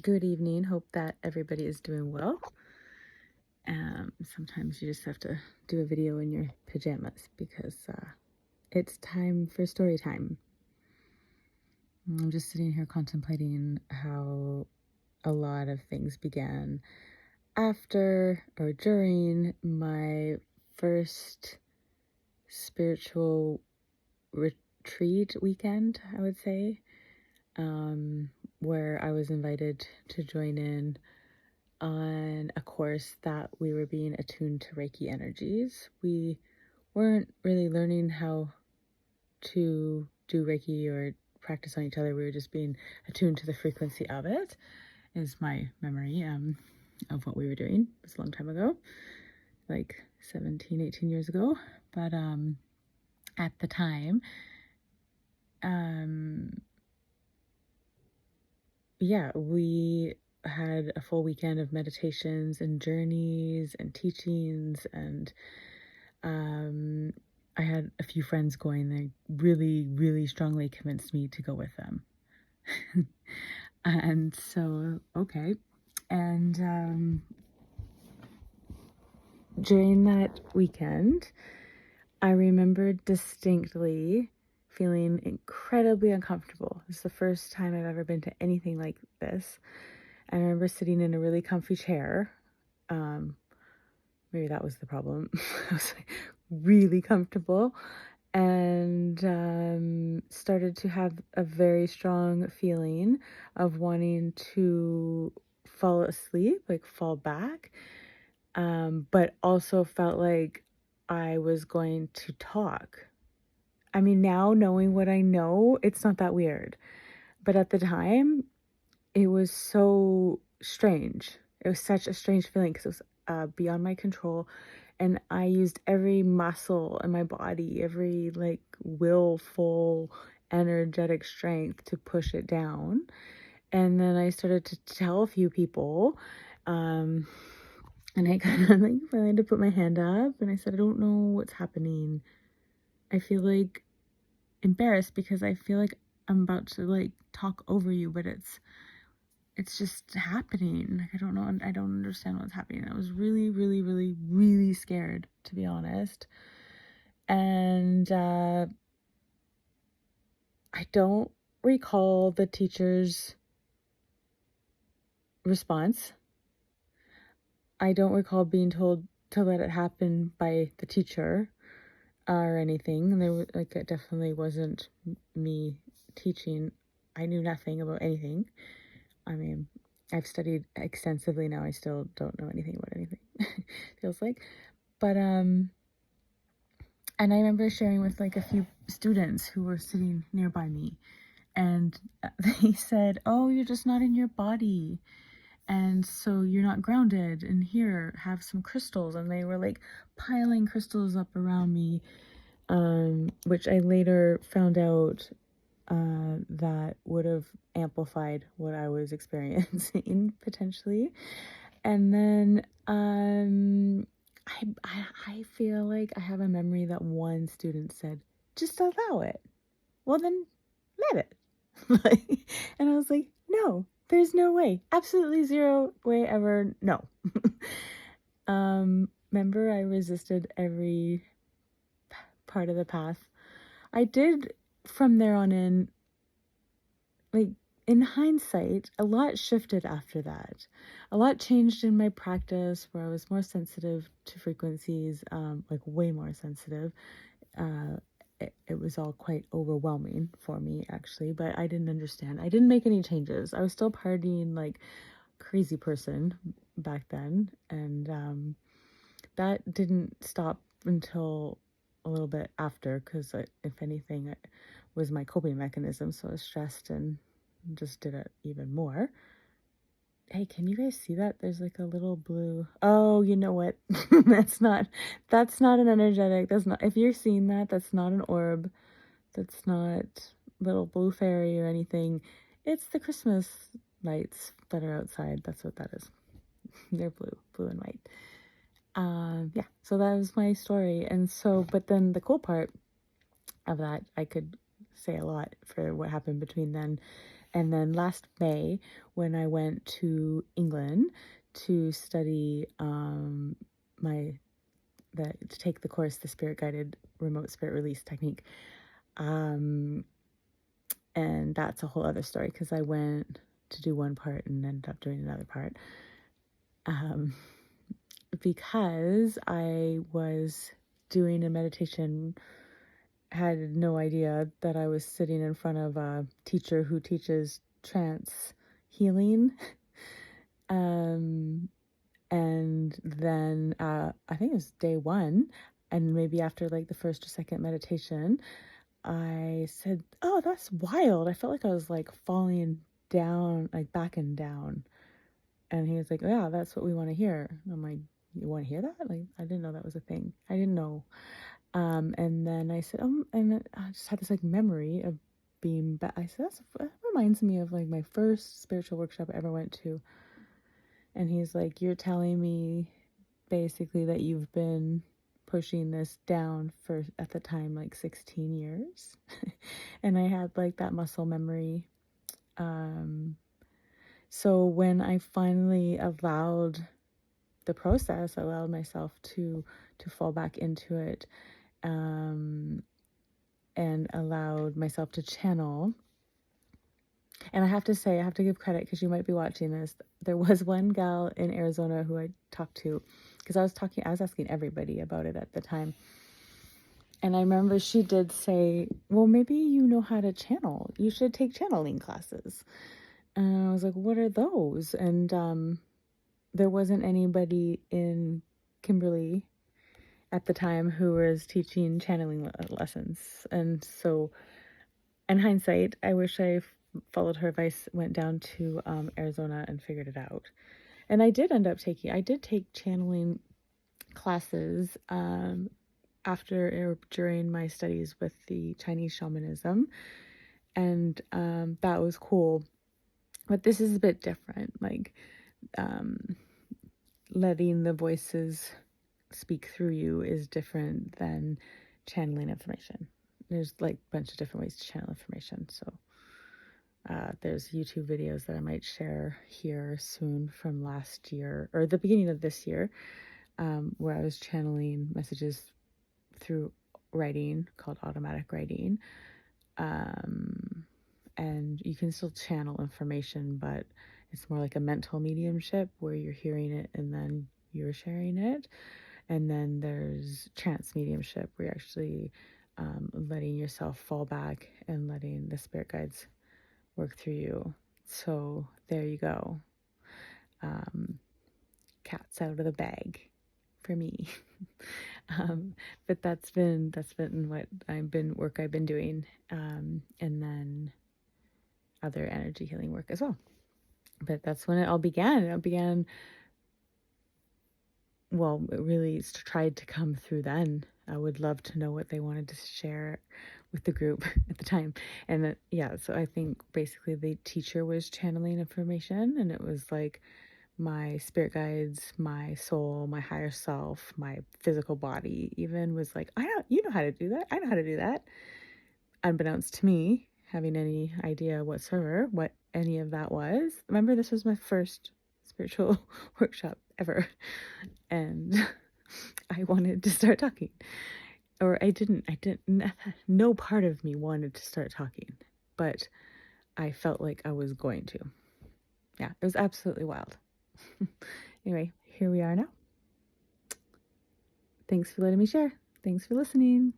Good evening. Hope that everybody is doing well. Sometimes you just have to do a video in your pajamas because it's time for story time. I'm just sitting here contemplating how a lot of things began after or during my first spiritual retreat weekend, I would say, where I was invited to join in on a course that we were being attuned to Reiki energies. We weren't really learning how to do Reiki or practice on each other. We were just being attuned to the frequency of it, is my memory of what we were doing. It was a long time ago, like 17, 18 years ago. But at the time, we had a full weekend of meditations and journeys and teachings, and I had a few friends going. They really, really strongly convinced me to go with them. And so, okay. And during that weekend, I remember distinctly feeling incredibly uncomfortable. This is the first time I've ever been to anything like this. I remember sitting in a really comfy chair. Maybe that was the problem. I was like really comfortable and started to have a very strong feeling of wanting to fall asleep, like fall back, but also felt like I was going to talk. I mean, now knowing what I know, it's not that weird. But at the time, it was so strange. It was such a strange feeling because it was beyond my control. And I used every muscle in my body, every like willful, energetic strength to push it down. And then I started to tell a few people, and I kind of like finally had to put my hand up and I said, I don't know what's happening. I feel like embarrassed because I feel like I'm about to like talk over you, but it's just happening. Like, I don't know. I don't understand what's happening. I was really, really, really, really scared, to be honest. And I don't recall the teacher's response. I don't recall being told to let it happen by the teacher or anything. And there was like, it definitely wasn't me teaching. I knew nothing about anything. I mean, I've studied extensively now. I still don't know anything about anything. Feels like. But and I remember sharing with like a few students who were sitting nearby me, and they said, "Oh, you're just not in your body, and so you're not grounded. And here, have some crystals." And they were like piling crystals up around me, which I later found out that would have amplified what I was experiencing potentially. And then I feel like I have a memory that one student said, "Just allow it." Well, then let it. And I was like, no, there's no way. Absolutely zero way ever. No. Remember, I resisted every part of the path. I did from there on in, like, in hindsight, a lot shifted after that. A lot changed in my practice where I was more sensitive to frequencies, like way more sensitive. It was all quite overwhelming for me, actually, but I didn't understand. I didn't make any changes. I was still partying like crazy person back then, and that didn't stop until a little bit after, because if anything, it was my coping mechanism. So I was stressed and just did it even more. Hey, can you guys see that? There's like a little blue. Oh, you know what? that's not an energetic. That's not, if you're seeing that, that's not an orb. That's not little blue fairy or anything. It's the Christmas lights that are outside. That's what that is. They're blue and white. Yeah, so that was my story. And so, but then the cool part of that, I could say a lot for what happened between then And then last May, when I went to England to study to take the course, the Spirit Guided Remote Spirit Release Technique, and that's a whole other story because I went to do one part and ended up doing another part, because I was doing a meditation, had no idea that I was sitting in front of a teacher who teaches trance healing. And then I think it was day one, and maybe after like the first or second meditation, I said, "Oh, that's wild." I felt like I was like falling down, like backing down. And he was like, "Yeah, that's what we want to hear." And I'm like, "You want to hear that?" Like, I didn't know that was a thing. I didn't know. And then I said, and I just had this like memory of being back. I said, that reminds me of like my first spiritual workshop I ever went to. And he's like, "You're telling me basically that you've been pushing this down for, at the time, like 16 years. And I had like that muscle memory. So when I finally allowed the process, allowed myself to fall back into it, and allowed myself to channel. And I have to say, I have to give credit because you might be watching this. There was one gal in Arizona who I talked to, because I was asking everybody about it at the time. And I remember she did say, "Well, maybe you know how to channel. You should take channeling classes." And I was like, "What are those?" And there wasn't anybody in Kimberly at the time who was teaching channeling lessons. And so, in hindsight, I wish I followed her advice, went down to Arizona and figured it out. And I did take channeling classes after or during my studies with the Chinese shamanism. And that was cool. But this is a bit different, like letting the voices speak through you is different than channeling information. There's like a bunch of different ways to channel information. So there's YouTube videos that I might share here soon from last year or the beginning of this year, where I was channeling messages through writing, called automatic writing. And you can still channel information, but it's more like a mental mediumship where you're hearing it and then you're sharing it. And then there's trance mediumship where you're actually letting yourself fall back and letting the spirit guides work through you. So there you go. Cat's out of the bag for me. But that's been what I've been doing. And then other energy healing work as well. But that's when it all began. Well, it really tried to come through then. I would love to know what they wanted to share with the group at the time. And so I think basically the teacher was channeling information, and it was like my spirit guides, my soul, my higher self, my physical body even was like, you know how to do that. I know how to do that. Unbeknownst to me, having any idea whatsoever what any of that was. Remember, this was my first spiritual workshop ever. And I wanted to start talking. Or I didn't, no part of me wanted to start talking, but I felt like I was going to. Yeah, it was absolutely wild. Anyway, here we are now. Thanks for letting me share. Thanks for listening.